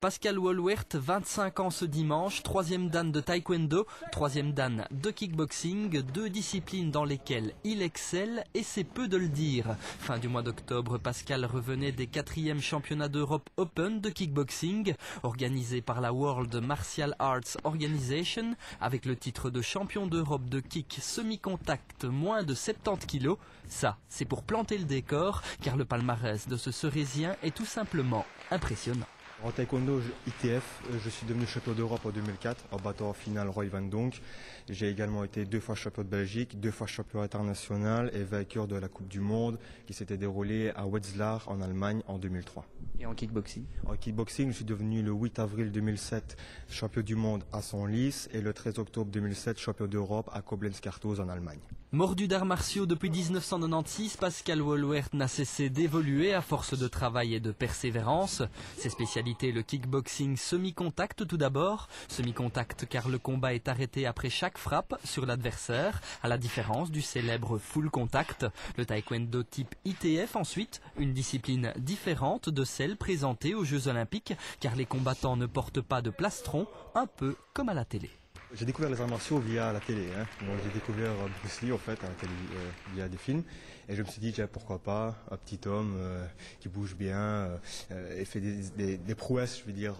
Pascal Wohlwert, 25 ans ce dimanche, 3e dan de taekwondo, 3e dan de kickboxing, 2 disciplines dans lesquelles il excelle et c'est peu de le dire. Fin du mois d'octobre, Pascal revenait des 4e championnats d'Europe Open de kickboxing, organisés par la World Martial Arts Organization, avec le titre de champion d'Europe de kick semi-contact moins de 70 kg. Ça, c'est pour planter le décor, car le palmarès de ce Cerisien est tout simplement impressionnant. En taekwondo ITF, je suis devenu champion d'Europe en 2004 en battant en finale Roy Van Donk. J'ai également été 2 fois champion de Belgique, 2 fois champion international et vainqueur de la Coupe du Monde qui s'était déroulée à Wetzlar en Allemagne en 2003. Et en kickboxing? En kickboxing, je suis devenu le 8 avril 2007 champion du monde à Senlis et le 13 octobre 2007 champion d'Europe à Koblenz-Kartoz en Allemagne. Mordu d'arts martiaux depuis 1996, Pascal Wohlwert n'a cessé d'évoluer à force de travail et de persévérance. Ses spécialités, le kickboxing semi-contact tout d'abord. Semi-contact car le combat est arrêté après chaque frappe sur l'adversaire, à la différence du célèbre full contact. Le taekwondo type ITF ensuite, une discipline différente de celle présentée aux Jeux Olympiques car les combattants ne portent pas de plastron, un peu comme à la télé. J'ai découvert les arts martiaux via la télé. Donc, j'ai découvert Bruce Lee en fait à la télé, via des films. Et je me suis dit, tiens, pourquoi pas, un petit homme qui bouge bien et fait des prouesses, je veux dire,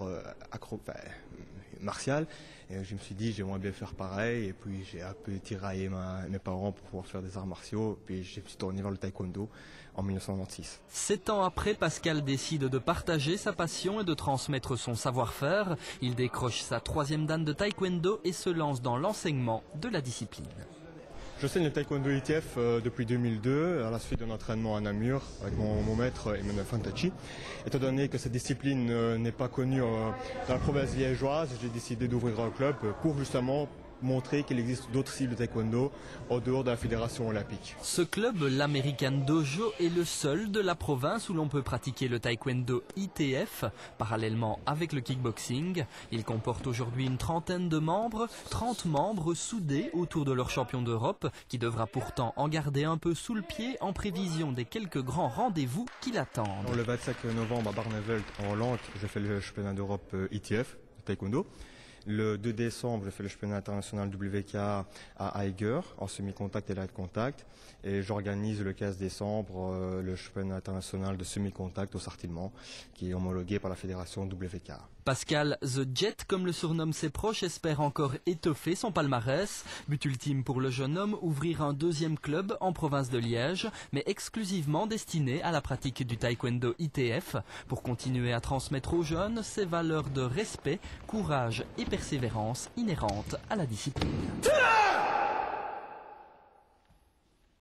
martiales. Et je me suis dit, j'aimerais bien faire pareil. Et puis j'ai un peu tiraillé mes parents pour pouvoir faire des arts martiaux. Puis je me suis tourné vers le taekwondo en 1996. 7 ans après, Pascal décide de partager sa passion et de transmettre son savoir-faire. Il décroche sa 3e dan de taekwondo et se lance dans l'enseignement de la discipline. J'enseigne le taekwondo ITF depuis 2002 à la suite d'un entraînement à Namur avec mon maître Emmanuel Fantachi. Étant donné que cette discipline n'est pas connue dans la province liégeoise, j'ai décidé d'ouvrir un club pour justement montrer qu'il existe d'autres styles de taekwondo en dehors de la fédération olympique. Ce club, l'American Dojo, est le seul de la province où l'on peut pratiquer le taekwondo ITF, parallèlement avec le kickboxing. Il comporte aujourd'hui une trentaine de membres, 30 membres soudés autour de leur champion d'Europe, qui devra pourtant en garder un peu sous le pied en prévision des quelques grands rendez-vous qui l'attendent. Le 25 novembre à Barneveld en Hollande, je fais le championnat d'Europe ITF de taekwondo. Le 2 décembre, je fais le championnat international WK à Eiger, en semi-contact et light contact. Et j'organise le 15 décembre le championnat international de semi-contact au Sartillement, qui est homologué par la fédération WK. Pascal The Jet, comme le surnomment ses proches, espère encore étoffer son palmarès. But ultime pour le jeune homme, ouvrir un 2e club en province de Liège, mais exclusivement destiné à la pratique du taekwondo ITF, pour continuer à transmettre aux jeunes ces valeurs de respect, courage et persévérance inhérentes à la discipline.